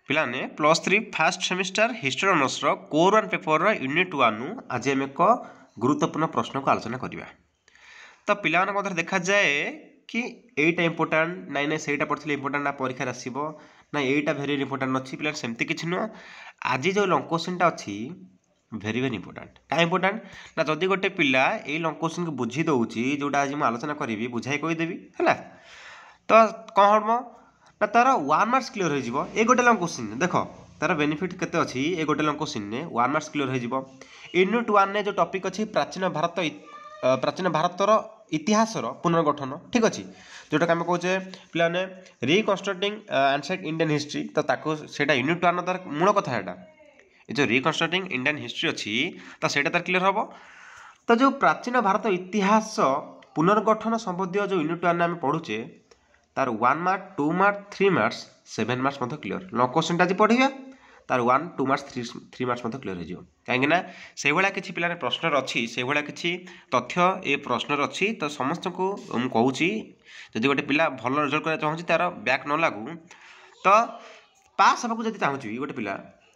पिलाने +3 fast semester history honours core 1 paper unit 1 आज आम एक गुरुत्वपूर्ण प्रश्न को आलोचना करवा। तो पिला मध्य देखा जाए कि एटा इंपोर्टाट नाई सहीटा पढ़ते इंपोर्टाट ना परीक्षा आसो ना यहीटा भेरी इंपोर्टाट अच्छी पिला सेमती किसी नुह। आज जो लंग क्वेश्चन अच्छी भेरी भेरी इंपोर्टाट क्या इंपोर्टाट ना जदि गोटे पिला ये लंग क्वेश्चन को बुझी दौची जोटा आज मुझे आलोचना करी बुझाई कहीदेवी है तो कौन हम ना तार 1 मार्क्स क्लीयर हो ये गोटे लंग क्वेश्चन देख तार बेनिफिट केते अच्छी ये गोटे लंग क्वेश्चन ने 1 मार्क्स क्लीयर हो यूनिट 1 ने जो टॉपिक अच्छी प्राचीन भारतर इतिहासर पुनर्गठन ठीक अच्छे जोटा आम कहे पे रिकन्स्ट्रक्टिंग एंशिएंट इंडियन हिस्ट्री तो सेटा यूनिट 1 तार मूल कथा यहाँ ये जो रिकन्स्ट्रक्टिंग इंडियन हिस्ट्री अच्छी तो सेटा तार क्लीयर हम। तो जो प्राचीन भारत इतिहास पुनर्गठन संबंधी जो यूनिट 1 आम पढ़ुचे तार 1 मार्क 2 मार्क 3 मार्क्स 7 मार्क्स मत क्लीयर लंग क्वेश्चन आज पढ़ा तार 1 2 मार्क्स 3 मार्क्स मत क्लीयर हो कहीं से भाया किसी पिलाने प्रश्न अच्छी से भाया किसी तथ्य ये प्रश्न अच्छी तो समस्त को मुझे कहूँ जदि गोटे पिला भल रिजल्ट करना चाहूँगी तार बैक न लागू तो पास हाँक जब चाहूँगी गोटे पिला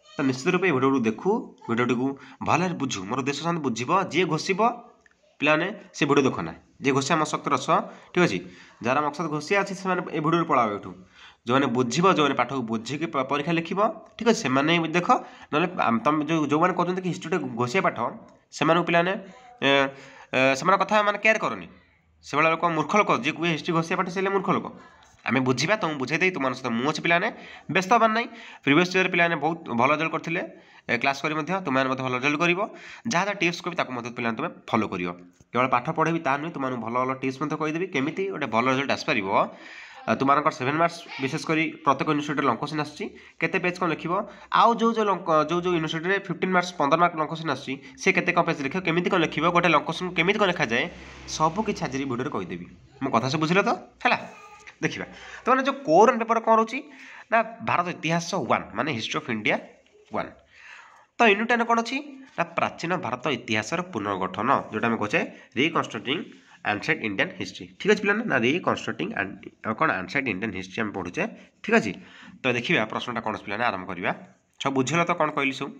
तो निश्चित रूप भिडियो देखू भिडियो को भल बुझू मोर उद्देश्य समझ बुझब जी घोषब पिलाने से भिडियो देखना जी घोषिया मकसद रस ठीक अच्छे जार मकसद घोषिया अच्छी से भिडियो पलाओ एठू जो मैंने बुझब जो पाठ को बुझिकी परीक्षा लिखब ठीक अच्छे से देख ना तुम जो मैंने कहते कि हिस्ट्री घोषिया पाठ से पिलाने से कथा मैंने केयर करनी से भाया लोक मूर्ख लोक जी कहे हिस्ट्री घोषिया पाठ से मूर्ख लोक आम बुझा तुम बुझे तुम सहित मुझे पिलाने व्यस्त हबार ना प्रिवियस ईयर पिलाने बहुत भल रिजल्ट करते क्लास करी तुम भल रिजल्ट कर जहाँ जहाँ टिप्स कभी पिला तुम फलो कर केवल पाठ पढ़ेबी ता नुह तुम भल भल टिप्स कहीदेवी केमी गोटे भल रिजल्ट आसपार तुम 7 मार्क्स विशेषकर प्रत्येक यूनिवर्सिटी लंग क्वेश्चन आसते पेज कौन लिख आउ जो जो जो university 15 marks 15 mark long question आसे कौन पेज लिख केमी कौन लिख गोटे लंग क्वेश्चन केमी कौन लिखा जाए सब किसी आज भिडियो कहीदेवी मो कथा से बुझल तो है देखा तो मैंने जो कोर पेपर कौन रोचे ना भारत इतिहास 1 माने हिस्ट्री ऑफ इंडिया 1 तो यूनिट 1 कौन अच्छी ना प्राचीन भारत इतिहास पुनर्गठन जोटा आम कहे रिकन्स्ट्रक्टिंग एंशिएंट इंडियन हिस्ट्री ठीक अच्छे पिलाने ना रिकन्स्ट्रक्टिंग कौन एंशिएंट इंडियन हिस्ट्री आम पढ़ुचे ठीक अच्छे तो देखिए प्रश्नटा कौन पिलाने आरंभ करवा सब बुझल तो कौन कहली सब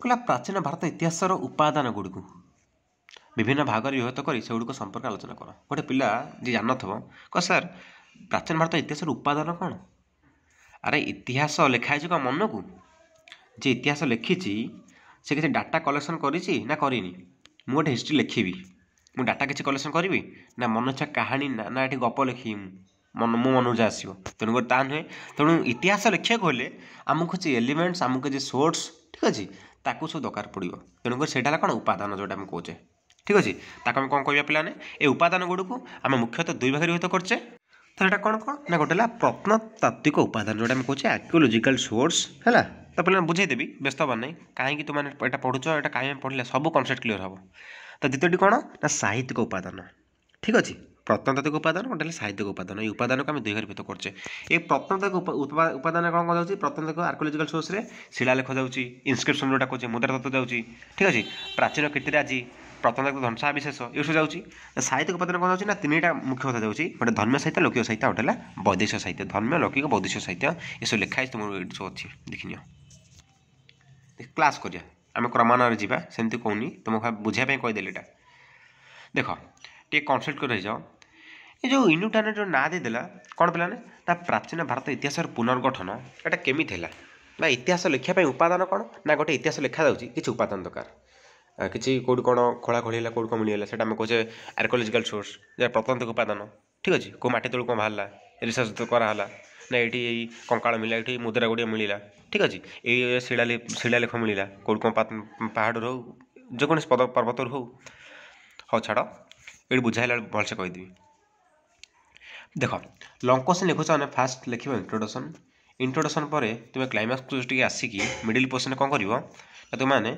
कहला प्राचीन भारत इतिहास उपादान गुड़ी विभिन्न भाग विभक्त कर से गुड़ संपर्क आलोचना कर गोटे पिला जी जान कह सर प्राचीन भारत इतिहास उपादान कौन अरे इतिहास लिखाई क्या मन को जी इतिहास लिखी से किसी डाटा कलेक्शन करी ना करनी मु गोटे हिस्ट्री लिखी मु डाटा किसी कलेक्शन करी ना मन इच्छा कहानी ना ये गप लिखी मन मो मन जहाँ आसो तेणुकर ता नुहे तेणु इतिहास लिखा हेल्ले आमको किसी एलिमेंट्स आमको किसी सोर्स ठीक अच्छे ताकू सब दरकार पड़ो तेणुकर से कौन उपादान जोटा आम कहे ठीक अच्छे ताक आम कौन कह पाने ये उपादान गुड़ को आम मुख्यतः 2 भाग विभक्त करचे तो यहाँ कौन कौन ना गोटे प्रत्नतात्विक उपादान जोटा आम कहे आर्कियोलॉजिकल सोर्स है तो पे बुझेदेवी व्यस्त हबार ना कहीं तुम यहाँ पढ़ुच यहाँ कहीं पढ़ला सब कनसेप्ट क्लीयर हम तो द्वितीय कौन ना साहित्यिक उपादान ठीक अच्छे प्रत्नतात्विक उपादान गोटे साहित्यिक उपादान ये उपादान को आम 2 भाग विभक्त करचे ये प्रत्नतात्विक उपादान कौन कौन जाऊँगी प्रत्नतात्विक आर्कियोलॉजिकल सोर्स रे शिलालेख जाऊँगी इनस्क्रिप्शन जोटा कहे मुद्रा तत्व जाऊँगी ठीक अच्छे प्राचीन कीर्तिराजी प्रत्नतात्विक धनसा विशेष ये सब जाऊँगी साहित्यिक उपादान कौन जाऊँगी ना 3टा मुख्य कथा जाऊँगी गोटे धर्म साहित्य लौकिक साहित्य गोटे वैदेशिक साहित्य धर्म लौकिक वैदेशिक साहित्य ये सब लिखाई तुम सब अच्छी देखनी क्लास करिया आम क्रमान्वय जावा सेमती कहूनी तुम बुझाई कहीदेली देख टे कनसेप्ट कर रही ये जो यूनिट 1 जो ना देदेला कौन पिलाने ना प्राचीन भारत इतिहास पुनर्गठन एटा केमी है ना इतिहास लिखापी उपादान कौन ना गोटे इतिहास लिखा जाऊँगी किसी उपादान दरकार किसी कौट कौन खोला खोली कौट कौन मिलला से आम कहे आर्कियोलॉजिकल सोर्स प्रत्नतात्विक उपादान ठीक अच्छे कौ मटी तलू कौन बाहर रिसर्च कराला ना ये कंकाल मिला ये मुद्रा गुड़िया मिलला ठीक अच्छे ये शिलालेख मिलला कौट कौन पहाड़ हो जेकोसी पर्वत हो हाँ छाड़ ये बुझाइला भलसे कहीदेवी देख लंग क्वेश्चन लिखुच मैंने फास्ट लिख इंट्रोडक्शन पर तुम क्लाइमैक्स टी आसिकी मिडिल पोर्शन कौन कर तुमने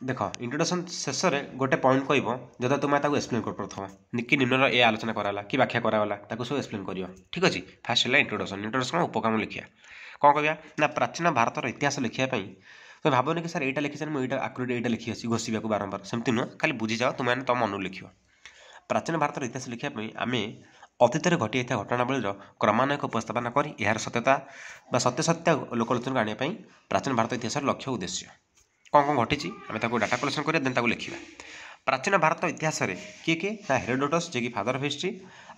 देख इंट्रोडक्शन शेष में गोटे पॉइंट कह जब तुम एक्सप्लेन कर प्रथम कि निम्न ये आलोचना कराला कि व्याख्या कराला सब एक्सप्लेन कर ठीक अच्छे फास्ट है इंट्रोडक्शन उपक्रम लिखा कौन कह ना प्राचीन भारत इतिहास लिखापी तो भावनी कि सर यहाँ लिखी मुझे आकृति यहाँ लिखी अच्छी घोषा बारंबार सेमती नुह खाली बुझी जाओ तुम तुम मन लिख प्राचीन भारत इतिहास लिखापी आम ଅତୀତରେ ଘଟିଯାଇଥିବା ଘଟଣାବଳୀର କ୍ରମାନ୍ୱୟକ ଉପସ୍ଥାପନା କରି ଏହାର ସତ୍ୟତା ବା ସତ୍ୟାସତ୍ୟ ଲୋକଲୋଚନକୁ ଆଣିବା ପାଇଁ ପ୍ରାଚୀନ ଭାରତ ଇତିହାସର ଲକ୍ଷ୍ୟ ଉଦ୍ଦେଶ୍ୟ। କ'ଣ କ'ଣ ଘଟିଛି ଆମେ ତାକୁ ଡାଟା କଲେକ୍ସନ୍ କରିବା, ଦେନ୍ ତାକୁ ଲେଖିବା। ପ୍ରାଚୀନ ଭାରତ ଇତିହାସରେ କିଏ କିଏ ନା ହେରୋଡୋଟସ୍ ଯିଏକି ଫାଦର ଅଫ୍ ହିଷ୍ଟ୍ରି,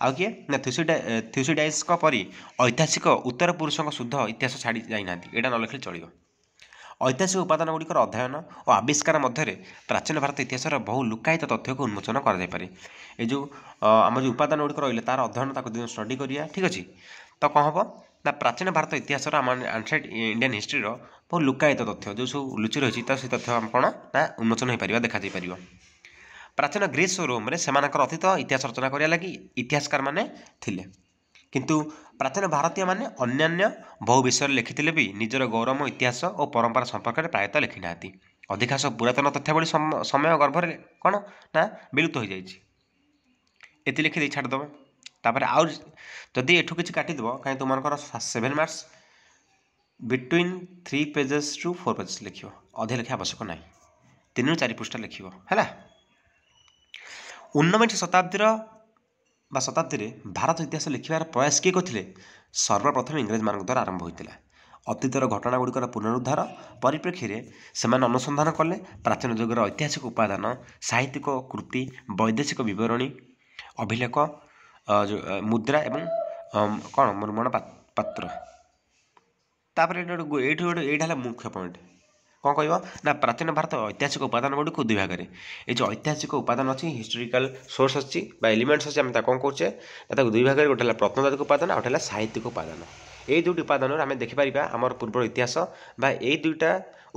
ଆଉ କିଏ ନା ଥ୍ୟୁସିଡାଇସ୍ଙ୍କ ପରି ଐତିହାସିକ ଉତ୍ତର ପୁରୁଷଙ୍କ ଶୁଦ୍ଧ ଇତିହାସ ଛାଡ଼ି ଯାଇନାହାନ୍ତି। ଏଇଟା ନ ଲେଖିଲେ ଚଳିବ। ଐତିହାସିକ ଉପାଦାନଗୁଡ଼ିକର ଅଧ୍ୟୟନ ଓ ଆବିଷ୍କାର ମଧ୍ୟରେ ପ୍ରାଚୀନ ଭାରତ ଇତିହାସର ବହୁ ଲୁକାୟିତ ତଥ୍ୟକୁ ଉନ୍ମୋଚନ କରାଯାଇପାରେ। ଏ ଯେଉଁ ଆମର ଯେଉଁ ଉପାଦାନଗୁଡ଼ିକ ରହିଲେ ତାର ଅଧ୍ୟୟନ ତାକୁ ଷ୍ଟଡି କରିବା, ଠିକ୍ ଅଛି। ତ କ'ଣ ହେବ ନା ପ୍ରାଚୀନ ଭାରତ ଇତିହାସର ଆମ ଆନ୍ସାଇଡ୍ ଇଣ୍ଡିଆନ୍ ହିଷ୍ଟ୍ରିର ବହୁ ଲୁକାୟିତ ତଥ୍ୟ ଯେଉଁ ସବୁ ଲୁଚି ରହିଛି ତ ସେ ତଥ୍ୟ ଆମେ କ'ଣ ନା ଉନ୍ମୋଚନ ହୋଇପାରିବା, ଦେଖାଯାଇପାରିବ। ପ୍ରାଚୀନ ଗ୍ରୀସ୍ ଓ ରୋମରେ ସେମାନଙ୍କର ଅତୀତ ଇତିହାସ ରଚନା କରିବା ଲାଗି ଇତିହାସକାରମାନେ ଥିଲେ, କିନ୍ତୁ ପ୍ରାଚୀନ ଭାରତୀୟମାନେ ଅନ୍ୟାନ୍ୟ ବହୁ ବିଷୟରେ ଲେଖିଥିଲେ ବି ନିଜର ଗୌରବ ଇତିହାସ ଓ ପରମ୍ପରା ସମ୍ପର୍କରେ ପ୍ରାୟତଃ ଲେଖିନାହାନ୍ତି। ଅଧିକାଂଶ ପୁରାତନ ତଥ୍ୟାବଳୀ ସମୟ ଗର୍ଭରେ କ'ଣ ନା ବିଲୁପ୍ତ ହୋଇଯାଇଛି। ଏତି ଲେଖିଦେଇ ଛାଡ଼ିଦେବ। ତାପରେ ଆଉ ଯଦି ଏଠୁ କିଛି କାଟିଦେବ, କାହିଁକି ତୁମମାନଙ୍କର 7 marks between 3 pages to 4 pages ଲେଖିବ, ଅଧିକ ଲେଖିବା ଆବଶ୍ୟକ ନାହିଁ। 3 ରୁ 4 ପୃଷ୍ଠା ଲେଖିବ ହେଲା। 19ଶ ଶତାବ୍ଦୀରେ ଭାରତ ଇତିହାସ ଲେଖିବାର ପ୍ରୟାସ କିଏ କରିଥିଲେ? ସର୍ବପ୍ରଥମେ ଇଂରେଜମାନଙ୍କ ଦ୍ୱାରା ଆରମ୍ଭ ହୋଇଥିଲା। ଅତୀତର ଘଟଣାଗୁଡ଼ିକର ପୁନରୁଦ୍ଧାର ପରିପ୍ରେକ୍ଷୀରେ ସେମାନେ ଅନୁସନ୍ଧାନ କଲେ ପ୍ରାଚୀନ ଯୁଗର ଐତିହାସିକ ଉପାଦାନ, ସାହିତ୍ୟିକ କୃତି, ବୈଦେଶିକ ବିବରଣୀ, ଅଭିଲେଖ, ମୁଦ୍ରା ଏବଂ କ'ଣ ମୁଦ୍ରଣ ପାତ୍ର। ତାପରେ ଏଇଟା ହେଲା ମୁଖ୍ୟ ପଏଣ୍ଟ। କ'ଣ କହିବ ନା ପ୍ରାଚୀନ ଭାରତ ଐତିହାସିକ ଉପାଦାନ ଗୁଡ଼ିକୁ ଦୁଇ ଭାଗରେ, ଏ ଯେଉଁ ଐତିହାସିକ ଉପାଦାନ ଅଛି, ହିଷ୍ଟୋରିକାଲ ସୋର୍ସ ଅଛି ବା ଏଲିମେଣ୍ଟସ୍ ଅଛି, ଆମେ ତାକୁ କ'ଣ କରୁଛେ ନା ତାକୁ ଦୁଇ ଭାଗରେ, ଗୋଟେ ହେଲା ପ୍ରତ୍ନତାତ୍ତ୍ୱିକ ଉପାଦାନ ଆଉ ଗୋଟେ ହେଲା ସାହିତ୍ୟିକ ଉପାଦାନ। ଏଇ ଦୁଇଟି ଉପାଦାନରୁ ଆମେ ଦେଖିପାରିବା ଆମର ପୂର୍ବର ଇତିହାସ ବା ଏଇ ଦୁଇଟା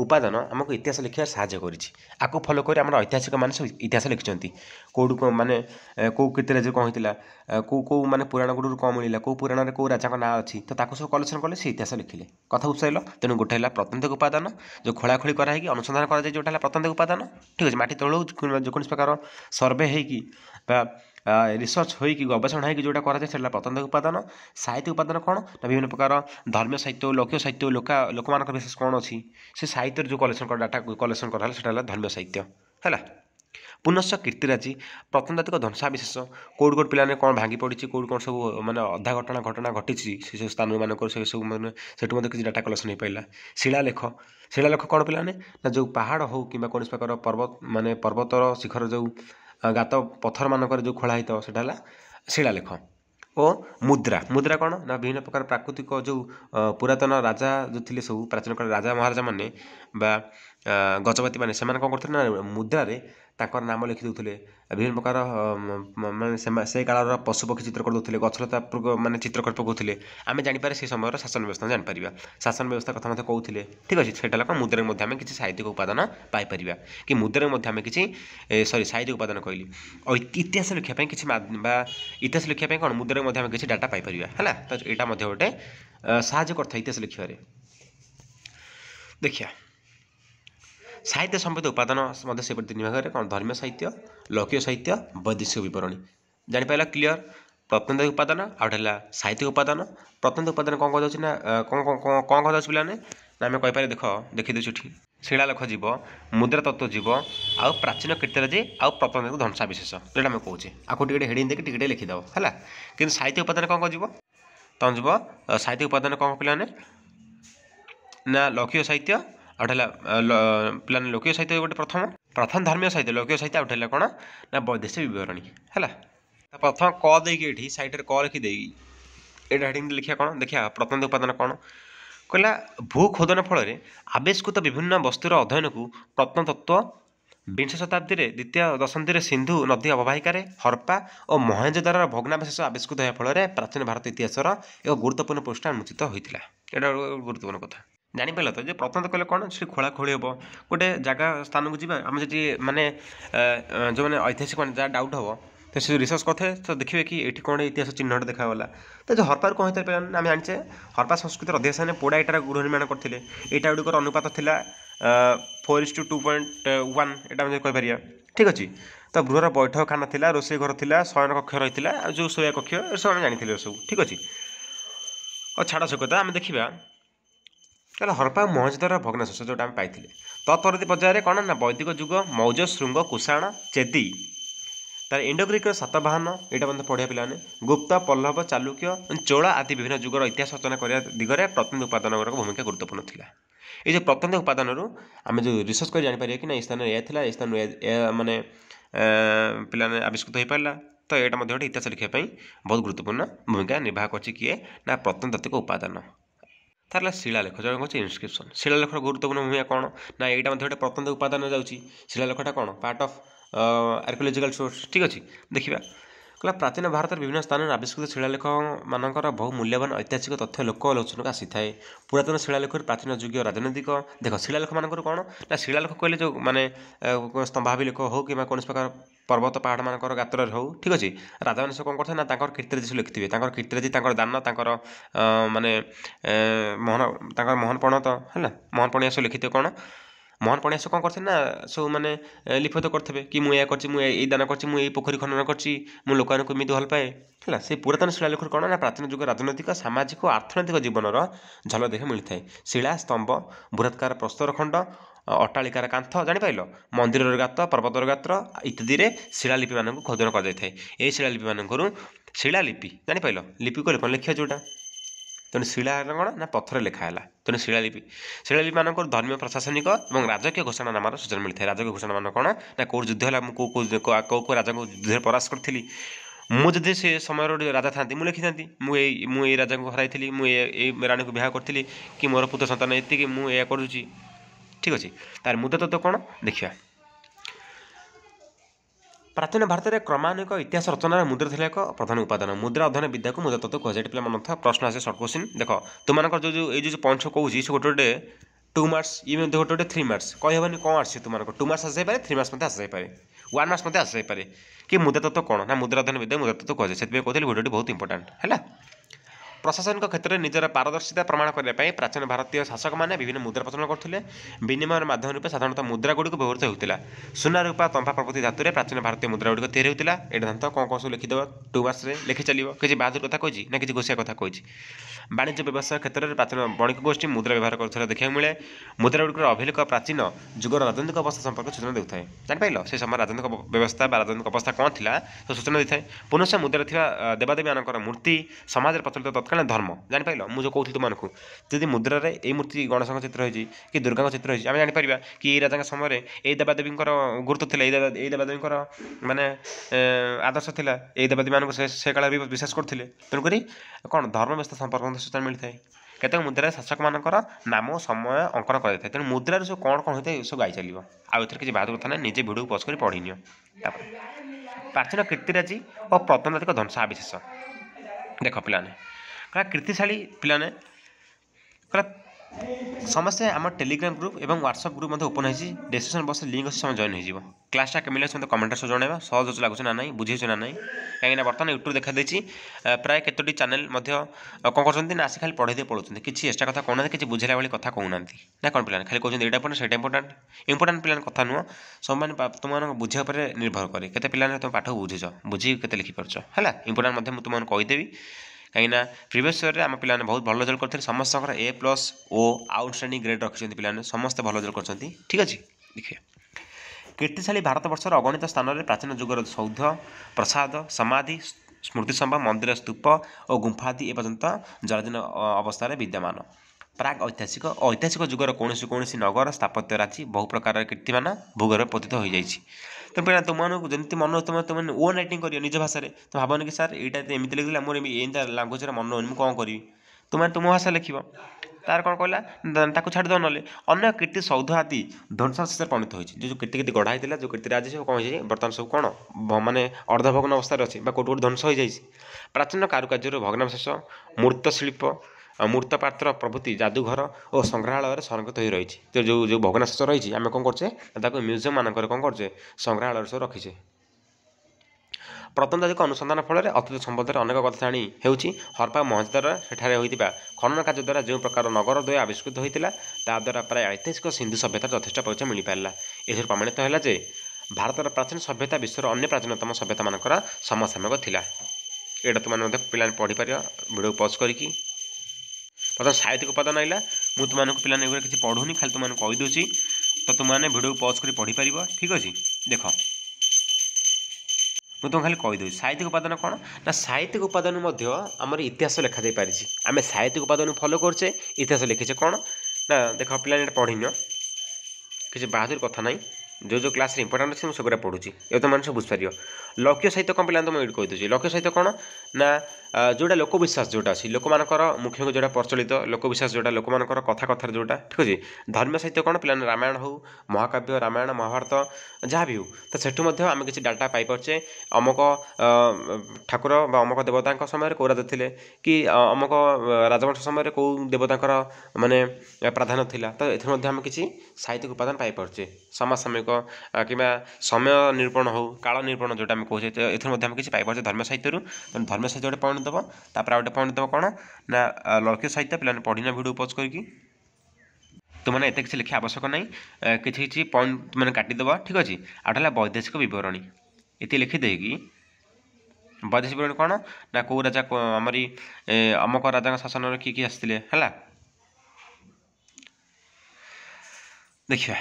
ଉପାଦାନ ଆମକୁ ଇତିହାସ ଲେଖିବାରେ ସାହାଯ୍ୟ କରିଛି। ଆକୁ ଫଲୋ କରି ଆମର ଐତିହାସିକମାନେ ସବୁ ଇତିହାସ ଲେଖିଛନ୍ତି। କେଉଁଠୁ ମାନେ କେଉଁ କୀର୍ତ୍ତିରାଜ କ'ଣ ହେଇଥିଲା, କେଉଁ ମାନେ ପୁରାଣ ଗୁଡ଼ିରୁ କ'ଣ ମିଳିଲା, କେଉଁ ପୁରାଣରେ କେଉଁ ରାଜାଙ୍କ ନାଁ ଅଛି, ତ ତାକୁ ସବୁ କଲେକ୍ସନ୍ କଲେ ସେ ଇତିହାସ ଲେଖିଲେ। କଥା ବୁଝିପାରିଲ? ତେଣୁ ଗୋଟେ ହେଲା ପ୍ରତ୍ନତାତ୍ତ୍ୱିକ ଉପାଦାନ, ଯେଉଁ ଖୋଳାଖୋଳି କରାହେଇକି ଅନୁସନ୍ଧାନ କରାଯାଏ, ଯେଉଁଟା ହେଲା ପ୍ରତ୍ନତାତ୍ତ୍ୱିକ ଉପାଦାନ, ଠିକ୍ ଅଛି। ମାଟି ତଳୁ ଯେକୌଣସି ପ୍ରକାର ସର୍ଭେ ହେଇକି ବା ରିସର୍ଚ୍ଚ ହୋଇକି ଗବେଷଣା ହୋଇକି ଯେଉଁଟା କରାଯାଏ ସେଟା ହେଲା ପ୍ରତ୍ନତାତ୍ତ୍ୱିକ ଉପାଦାନ। ସାହିତ୍ୟ ଉପାଦାନ କ'ଣ ନା ବିଭିନ୍ନ ପ୍ରକାର ଧର୍ମୀୟ ସାହିତ୍ୟ, ଲୌକିକ ସାହିତ୍ୟ, ଲୋକମାନଙ୍କର ବିଶେଷ କ'ଣ ଅଛି ସେ ସାହିତ୍ୟରେ ଯେଉଁ କଲେକ୍ସନ୍ ଡାଟା କଲେକ୍ସନ୍ କରାହେଲା ସେଟା ହେଲା ଧର୍ମୀୟ ସାହିତ୍ୟ ହେଲା। ପୁନଶ୍ଚ କୀର୍ତ୍ତିରାଜି, ପ୍ରତ୍ନତାତ୍ତ୍ୱିକ ଧ୍ୱଂସାବିଶେଷ, କେଉଁଠି ପିଲାମାନେ କ'ଣ ଭାଙ୍ଗି ପଡ଼ିଛି, କେଉଁଠି କ'ଣ ସବୁ ମାନେ ଅଧା ଘଟଣା ଘଟିଛି ସେ ସବୁ ସ୍ଥାନମାନଙ୍କର ସେ ସବୁ ମାନେ ସେଠୁ ମଧ୍ୟ କିଛି ଡାଟା କଲେକ୍ସନ୍ ହୋଇପାରିଲା। ଶିଳାଲେଖ କ'ଣ ପିଲାମାନେ ନା ଯେଉଁ ପାହାଡ଼ ହେଉ କିମ୍ବା କୌଣସି ପ୍ରକାର ପର୍ବତର ଶିଖର ଯେଉଁ ଗାତ ପଥରମାନଙ୍କରେ ଯେଉଁ ଖୋଳା ହେଇଥିବ ସେଟା ହେଲା ଶିଳାଲେଖ। ଓ ମୁଦ୍ରା କ'ଣ ନା ବିଭିନ୍ନ ପ୍ରକାର ପ୍ରାକୃତିକ ଯେଉଁ ପୁରାତନ ରାଜା ଯେଉଁ ଥିଲେ ସବୁ ପ୍ରାଚୀନ କାଳରେ ରାଜା ମହାରାଜାମାନେ ବା ଗଜପତିମାନେ ସେମାନେ କ'ଣ କରୁଥିଲେ ନା ମୁଦ୍ରାରେ ତାଙ୍କର ନାମ ଲେଖି ଦେଉଥିଲେ। ବିଭିନ୍ନ ପ୍ରକାର ମାନେ ସେ କାଳର ପଶୁପକ୍ଷୀ ଚିତ୍ର କରିଦେଉଥିଲେ, ଗଛଲତା ମାନେ ଚିତ୍ର କରି ପକାଉଥିଲେ। ଆମେ ଜାଣିପାରେ ସେ ସମୟର ଶାସନ ବ୍ୟବସ୍ଥା ଜାଣିପାରିବା, ଶାସନ ବ୍ୟବସ୍ଥା କଥା ମଧ୍ୟ କହୁଥିଲେ, ଠିକ୍ ଅଛି। ସେଇଟା ହେଲା କ'ଣ ମୁଦ୍ରାରେ ମଧ୍ୟ ଆମେ କିଛି ସାହିତ୍ୟିକ ଉପାଦାନ ପାଇପାରିବା, କି ମୁଦ୍ରାରେ ମଧ୍ୟ ଆମେ କିଛି ସାହିତ୍ୟିକ ଉପାଦାନ କହିଲି। ଇତିହାସ ଲେଖିବା ପାଇଁ କିଛି ବା ଇତିହାସ ଲେଖିବା ପାଇଁ କ'ଣ ମୁଦ୍ରାରେ ମଧ୍ୟ ଆମେ କିଛି ଡାଟା ପାଇପାରିବା ହେଲା। ତ ଏଇଟା ମଧ୍ୟ ଗୋଟେ ସାହାଯ୍ୟ କରିଥାଏ ଇତିହାସ ଲେଖିବାରେ। ଦେଖିବା ସାହିତ୍ୟ ସମ୍ବନ୍ଧିତ ଉପାଦାନ ମଧ୍ୟ ସେପରି 3 ଭାଗରେ, କ'ଣ ଧର୍ମୀୟ ସାହିତ୍ୟ, ଲୌକିକ ସାହିତ୍ୟ, ବୈଦେଶିକ ବିବରଣୀ। ଜାଣିପାରିଲା କ୍ଲିୟର? ପ୍ରତ୍ନତାତ୍ତ୍ୱିକ ଉପାଦାନ ଆଉ ଗୋଟେ ହେଲା ସାହିତ୍ୟିକ ଉପାଦାନ। ପ୍ରତ୍ନତାତ୍ତ୍ୱିକ ଉପାଦାନ କ'ଣ କୁହାଯାଉଛି ନା କ'ଣ କୁହାଯାଉଛି ପିଲାମାନେ ନା ଆମେ କହିପାରିବା, ଦେଖିଦେଉଛୁ ଏଠି ଶିଳାଲେଖ ଯିବ, ମୁଦ୍ରା ତତ୍ତ୍ୱ ଯିବ, ଆଉ ପ୍ରାଚୀନ କୀର୍ତ୍ତିରାଜି ଆଉ ପ୍ରତ୍ନତାତ୍ତ୍ୱିକ ଧ୍ୱଂସାବିଶେଷ, ଯେଉଁଟା ଆମେ କହୁଛେ। ଆକୁ ଟିକେ ହେଡ଼ିଂ ଦେଇକି ଟିକେ ଲେଖିଦେବ ହେଲା। କିନ୍ତୁ ସାହିତ୍ୟ ଉପାଦାନ କ'ଣ ଯିବ? ତମ ଯିବ ସାହିତ୍ୟିକ ଉପାଦାନ କ'ଣ ପିଲାମାନେ ନା ଲୌକିକ ସାହିତ୍ୟ ଆଉ ହେଲା ପିଲାମାନେ ଲୌକିକ ସାହିତ୍ୟ ଗୋଟେ ପ୍ରଥମ ଧର୍ମୀୟ ସାହିତ୍ୟ, ଲୌକିକ ସାହିତ୍ୟ ଆଉ ହେଲା କ'ଣ ନା ବୈଦେଶିକ ବିବରଣୀ ହେଲା। ପ୍ରଥମ କ ଦେଇକି ଏଠି ସାଇଡ଼ରେ କ ଲେଖିଦେଇକି ଏଇଟା ହେଡ଼ିଂ ଲେଖିବା କ'ଣ ଦେଖିବା ପ୍ରତ୍ନତାତ୍ତ୍ୱିକ ଉପାଦାନ କ'ଣ କହିଲା। ଭୂ ଖୋଦନ ଫଳରେ ଆବିଷ୍କୃତ ବିଭିନ୍ନ ବସ୍ତୁର ଅଧ୍ୟୟନକୁ ପ୍ରତ୍ନତତ୍ତ୍ୱ। ବିଂଶ ଶତାବ୍ଦୀରେ ଦ୍ୱିତୀୟ ଦଶନ୍ଧିରେ ସିନ୍ଧୁ ନଦୀ ଅବବାହିକାରେ ହରପ୍ପା ଓ ମହେଞ୍ଜୋଦାରୋର ଭଗ୍ନାବଶେଷ ଆବିଷ୍କୃତ ହେବା ଫଳରେ ପ୍ରାଚୀନ ଭାରତ ଇତିହାସର ଏକ ଗୁରୁତ୍ୱପୂର୍ଣ୍ଣ ପୃଷ୍ଠା ଉନ୍ମୋଚିତ ହୋଇଥିଲା। ଏଇଟା ଗୁରୁତ୍ୱପୂର୍ଣ୍ଣ କଥା। ଜାଣିପାରିଲ ତ ଯେ ପ୍ରତ୍ନତତ୍ତ୍ୱ କହିଲେ କ'ଣ ସେଠି ଖୋଳାଖୋଳି ହେବ, ଗୋଟେ ଜାଗା ସ୍ଥାନକୁ ଯିବା ଆମେ ଯଦି ମାନେ ଯେଉଁମାନେ ଐତିହାସିକ ମାନେ ଯାହା ଡାଉଟ୍ ହେବ ତ ସେ ରିସର୍ଚ୍ଚ କରିଥାଏ ତ ଦେଖିବେ କି ଏଠି କ'ଣ ଇତିହାସ ଚିହ୍ନଟା ଦେଖାଗଲା। ତ ଯେଉଁ ହରପ୍ପାରୁ କ'ଣ ହେଇଥାଏ ପିଲାମାନେ ଆମେ ଜାଣିଛେ ହରପ୍ପା ସଂସ୍କୃତିର ଅଧିକ ସ୍ଥାନରେ ପୋଡ଼ା ଇଟାର ଗୃହ ନିର୍ମାଣ କରିଥିଲେ। ଏଇଟା ଗୁଡ଼ିକର ଅନୁପାତ ଥିଲା 4:2.1 ଏଇଟା ଆମେ କହିପାରିବା, ଠିକ୍ ଅଛି। ତ ଗୃହର ବୈଠକଖାନା ଥିଲା, ରୋଷେଇ ଘର ଥିଲା, ଶୟନ କକ୍ଷ ରହିଥିଲା, ଆଉ ଯେଉଁ ଶୋଇବା କକ୍ଷ ଏସବୁ ଆମେ ଜାଣିଥିଲେ ସବୁ, ଠିକ୍ ଅଛି। ଆଉ ଛାଡ଼ ସେ କଥା ଆମେ ଦେଖିବା ତାହେଲେ ହରପ୍ପା ଓ ମହେଞ୍ଜୋଦାରୋର ଭଗ୍ନାବଶେଷ ଯେଉଁଟା ଆମେ ପାଇଥିଲେ। ତତ୍ପରବର୍ତ୍ତୀ ପର୍ଯ୍ୟାୟରେ କ'ଣ ନା ବୈଦିକ ଯୁଗ, ମୌର୍ଯ୍ୟ, ଶୃଙ୍ଗ, କୁଷାଣ, ଚେଦି तार इंडो ग्रीक सातवाहन यहाँ मतलब पढ़िया पाने गुप्त पल्लव चालुक्य चोला आदि विभिन्न जुगर इतिहास रचना करने दिगरे प्रतिनिधि उपादान भूमिका गुरुत्वपूर्ण था। ये जो प्रतिनिधि उपादान आम जो रिसर्च कर जापर कि ना स्थान यह स्थान मानने पाने आविष्कृत हो पारा तो यहाँ गोटे इतिहास लिखापी बहुत गुरुत्वपूर्ण भूमिका निर्वाह कर किए ना प्रत्नतात्विक उपादान। तार शिलालेख जो कौन इनस्क्रिप्शन शिलालेखर गुरुत्वपूर्ण भूमिका कौन ना यहाँ गोटे प्रत्नतात्विक उपादान जाऊँगी शिलालेखटा कौन पार्ट ऑफ आर्कियोलॉजिकल सोर्स ठीक अच्छे देखा कहला प्राचीन भारत विभिन्न स्थान में आविष्कृत शिलालेख मानकर बहु मूल्यवान ऐतिहासिक तथ्य लोकलोचन को आसी थाए। पुरातन शिलालेख प्राचीन युग राजनैतिक देख शिलालेख मानकर कौन ना शिलालेख कहले जो माने स्तंभाभिलेख हो कि कौन प्रकार पर्वत पहाड़ मानकर गात्र हो ठीक अच्छे राजा मैंने कौन करते ना कीर्तिराजी लिखिथे कीर्तिराजी दान माने मोहन पणत है मोहन पणिया सब लिखिथे कौन मोहन पणिया कौन करते ना सब मैंने लिपित करते कि मुझे दान कर पोखरी खनन कर लोक एमती भल पाए है से पुरातन शिलालेख कौन ना प्राचीन युग राजनैतिक सामाजिक और अर्थनैतिक जीवनर झलक देखा मिलता है। शिला स्तंभ बृहत्कार प्रस्तर खंड अट्टालिकार कांथ जापार मंदिर गात पर्वतर गात्र इत्यादि शिलालिपि मान खोदन कर शिलालिपि मान शिलालिपि जापार लिपि कले कौन लिखा जोटा तेणु शिला कौन ना पत्थर लिखाला तेणु शिलालिपि मान धर्म प्रशासनिक और राजकीय घोषणा नाम सूचना मिलता है। राजकीय घोषणा मान कौन ना कौ युद्ध है कौ राजा को युद्ध परास्त करी मुझे से समय राजा था मुझे लिखी था मुझे राजा को हराई मुझे राणी को ब्याह करी कि मोर पुत्र सन्तान ये मुझे करुँची ठीक अच्छे तार मुद्दा तत्व कौन देखा। प्राचीन भारत में क्रमान्वयिक इतिहास रचना मुद्रा था एक प्रधान उपादान मुद्रा अध्ययन विद्या को मुद्रा तत्व कहुए पे मन था प्रश्न आसे सर्ट क्वेश्चन देख तुम जो पॉइंट्स कहूँ से गोटे गोटे 2 मार्क्स ये गोटे गोटे 3 मार्क्स कहबनी कौन आसे तुम 2 मार्क्स आसपे 3 मार्क्स आसपे 1 मार्क्स आसपे कि मुद्रा तत्व कौन ना मुद्रा अध्ययन विद्या मुद्रा तत्व कहुए से कहते भिडियो बहुत इंपोर्टेंट है। प्रशासनिक क्षेत्र में निजर पारदर्शिता प्रमाण करने प्राचीन भारतीय शासक मैंने विभिन्न मुद्रा प्रचलन करते विनिमय माध्यम रूप साधारणतः मुद्रा गुड़िक व्यवहृत होता सुना रूपा तंफा प्रभृति धातु प्राचीन भारतीय मुद्रा गुड़िक तैयारी होता यहाँ धान कौन कौन सब लिखिदेव 2 मार्क्स लिखि चलो किसी बहादुर कथा कही ना किसी घोषिया कथा कही। वाणिज्य व्यवसाय क्षेत्र में प्राचीन बणिक गोष्ठी मुद्रा व्यवहार कर देखा मिले मुद्रा गुड़िक अभिलेख प्राचीन जुगर राजनीतिक अवस्था संपर्क सूचना देता है जापार से समय राजनीतिक व्यवस्था राजनीतिक अवस्था कौन थी तो सूचना देता है। पुनः मुद्रा देवादेवी मान मूर्ति समाज प्रचलित तत्कालीन धर्म जापार मुझे कहूँ तुमको जदि मुद्रा ये मूर्ति गणेश चित्र होती कि दुर्गा चित्र होती आम जापर कि राजा समय ये देवादेवी गुरुत्व था ये देवादेवी माने आदर्श था ये देवादेवी मान से काल विश्वास करते तेणुक कौन धर्म व्यवस्था संपर्क सूचना मिलता है। केतक मुद्रा शासक मानकर नाम समय अंकन कर तेणु मुद्रार सब कौन कौन होता है सब गाई चलो आउ किसी बहादुर कथा ना निजे भिडियो पज कर पढ़ी नियो। प्राचीन कीर्तिराजी और प्रत्नतात्विक ध्वंस आविशेष देख पाने कीर्तिशाली पाने समस्या आम टेलीग्राम ग्रुप और व्हाट्सएप ग्रुप ओपन होती डिस्क्रिप्शन बॉक्स लिंक अच्छे जॉइन हो क्लासटा केमी लगे कमेंट जनइबा सहज लगुच ना ना बुझे ना ना कहीं बर्तमान यूट्यूब देखा देती प्राय केतोटी चैनल कौन कर आसी खाली पढ़े पढ़ुं किसी एक्सट्रा कथा कहना कि बुझेला भाई कथा कहना ना कौन पे खाली कहते यहाँ इंपोर्टेंट से इंपोर्टेंट पे कथा नुह सब मैंने तुम बुझे पर निर्भर करे के तुम पाठ बुझे बुझी के लिखिपार है इंपोर्टेंट तुमको कहीदेवी कहीं प्रिवियस ईयर आम पे बहुत भल रिजल्ट करते समस्त A+ ओ आउटस्टैंडिंग ग्रेड रखिंट पे समस्त भल रिजल्ट कर ठीक अच्छे देखिए कीर्तिशाली भारत वर्षर अगणित स्थान में प्राचीन जुगर सौध प्रसाद समाधि स्मृतिस्तंभ मंदिर स्तूप और गुंफा आदि एपर्यंत जराजीर्ण अवस्था विद्यमान प्राग ऐतिहासिक जुगर कौन नगर स्थापत्य राजी बहु प्रकार कीर्तिमान भूगर्भ पतित हो जाए तेना तुमको जमी मन तुम ओन राइटिंग कर निज भाषा तो भावनी कि सार यहाँ एमती लिखा मोर एमती लांगुएज मन मुझे कौन करी तुम्हें तुम भाषा लिख तार कौन कहला छाड़ दो ना अन्य कीर्ति सौध आदि ध्वंस शेष परिणत होती जो कीर्ति गढ़ा होता जो कीर्ति आज सब कौन हो बर्तमान सब कौन मानने अर्धभग्न अवस्था अच्छे कौट कौट ध्वंस हो जाए प्राचीन कारुकार्य भग्नावशेष मूर्तशिल्प मूर्तपात्र प्रभृति जादूघर और संग्रहालय संरक्षित हो रही तो जो भग्नावशेष रही आम कौन कर म्यूजियम मानक कौन कर संग्रहालय सब रखीचे। प्रत्नतात्विक अनुसंधान फल अतीत संबंध में अनेक कथा जाणी होती हरप्पा मोहनजोदड़ो सेठारे होता खनन कार्य द्वारा जो प्रकार नगर द्वय आविष्कृत होता ताद्वारा प्राय ऐतिहासिक सिंधु सभ्यतार यथेष परिचय मिल पारा एस प्रमाणित है जे भारतर प्राचीन सभ्यता विश्वर अन्य प्राचीनतम सभ्यता मानकर समसामयिक थिला। एटा तुम पे पढ़ीपर भिडियो पज करके प्रथम साहित्यिक उपादान आइला मुझे तुमको पे किसी पढ़ुनी खाली तुमको कहीदे तो तुमने भिडियो पज कर पढ़ी पार ठीक अच्छे देख ମୁଁ ତୁମକୁ ଖାଲି କହିଦେଉଛି ସାହିତ୍ୟିକ ଉପାଦାନ କ'ଣ ନା ସାହିତ୍ୟିକ ଉପାଦାନ ମଧ୍ୟ ଆମର ଇତିହାସ ଲେଖାଯାଇପାରିଛି। ଆମେ ସାହିତ୍ୟିକ ଉପାଦାନକୁ ଫଲୋ କରୁଛେ ଇତିହାସ ଲେଖିଛେ କ'ଣ ନା ଦେଖ ପିଲାମାନେ ଏଇଟା ପଢ଼ିନିଅ କିଛି ବାହାଦୁର କଥା ନାହିଁ जो क्लास इंपोर्टाट अच्छे मुझे सेगुड़ा पढ़ुची ये तो मैंने सब बुझिपार लक्ष्य साहित्य कम पे तो मुझे कहीदे लक्ष्य साहित्य कौन ना जोटा लोकविश्वास जोटा अच्छी लोक मानकर मुख्य जोटा प्रचलित लोकविश्वास जोटा लोक मानकर कथा कथार जोटा ठीक अच्छे धर्म साहित्य कौन पे रामायण हो महाकाव्य रामायण महाभारत जहाँ भी हो तो सेठू आम किसी डाटा पाइपे अमुक ठाकुर अमुक देवता समय कौ राजा थे कि अमुक राजवंश समय कौ देवता माने प्राधान्य थिला तो एथि आम किसी साहित्यिक उपादान पाइपे समसामयिक कि समय निरूपण हो काल निरूपण जोटा आम कहे एम किसी पाइपे धर्म साहित्य धर्म साहित्य गोटे पॉइंट दब तापर गोटे पॉइंट दब कौन ना लक्ष्य साहित्य पे पढ़ीना वीडियो पॉज करके तो मैंने एत किसी लिखा आवश्यक नहीं किसी पॉइंट मैंने काटिदेव ठीक अच्छे आउटा वैदेशिक बरणी ये लिखिदे कि वैदेशिक बरणी कौन ना कौ राजा आमरी अमुक राजा शासन किए आसते है देखिए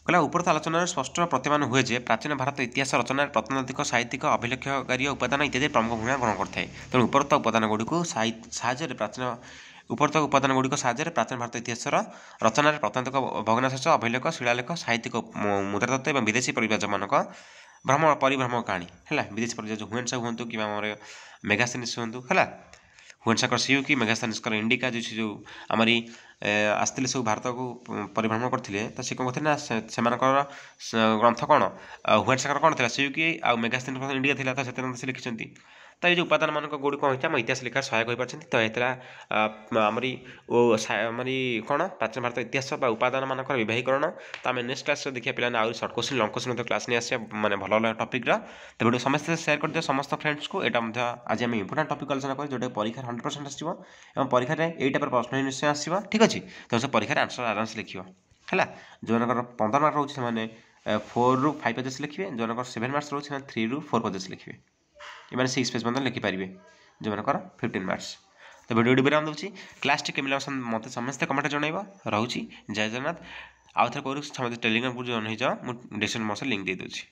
कहला उपरोक्त आलोचना स्पष्ट प्रतिमान हुए जे प्राचीन भारत इतिहास रचना प्रत्नैतिक साहित्यिक अभिलेखकारी उपादान इत्यादि प्रमुख भूमिका ग्रहण करते तेणु उपरोक्त उपादान गुड़िक साहाय्य प्राचीन उपरोक्त उपादान गुड़िक साहाय्य प्राचीन भारत इतिहास रचना प्रत्नैतिक भग्नावशेष अभिलेख शिलालेख साहित्यिक मुद्रातत्व और विदेशी परिव्राज मान भ्रमण परिभ्रमण कहानी है विदेशी परिव्राज हुएन्सा हूँ कि मेगास्थेनिस हूँ है हुएन्साकर सीयू कि मेगास्थेनिसकर इंडिका जो आमरी आसते सब भारत को परिभ्रमण करते तो सी कौन कहते ना से ग्रंथ कौन हुएन्साकर कौन था सीयू कि आ मेगास्थेनिस इंडिका था तो से लिखिं तो ये उपादान मान गुड़ी कौन होता है इतिहास लिखार सहायक हो पार्टी तो यहाँ आमरी कौन प्राचीन भारत इतिहास उपादान मान विभाहीकरण तो आम नेक्स्ट क्लास देखिए पे आउरी shirt question long question class नहीं आसा मैंने भल टपिक तो वीडियो समस्त शेयर कर दिया समस्त फ्रेंड्स को यहाँ आज आम इंपोर्टाट टपिक आलोचना करें जोटा परीक्षा 100% आसो और परीक्षा यही टाइप प्रश्न निश्चय आसो ठीक अच्छे तो से परीक्षा आंसर आराम से लिख है जो 15 मार्क रोचे 4 ରୁ 5 पेजेस लिखिए जो 7 मार्क्स रोचे 3 ରୁ 4 पेजेस लिखिए ये 6 पेज मतलब लिखिपारे जो 15 मार्क्स तो वीडियो विराम दूसरी क्लास टी केमी मत समस्त कमेंट जनइब रोचे जय जगन्नाथ आउ थे कौन टेलीग्राम ग्रुप जॉइन हो जाओ मुझे डिस्क्रिप्शन बॉक्स लिंक दे दूँगी।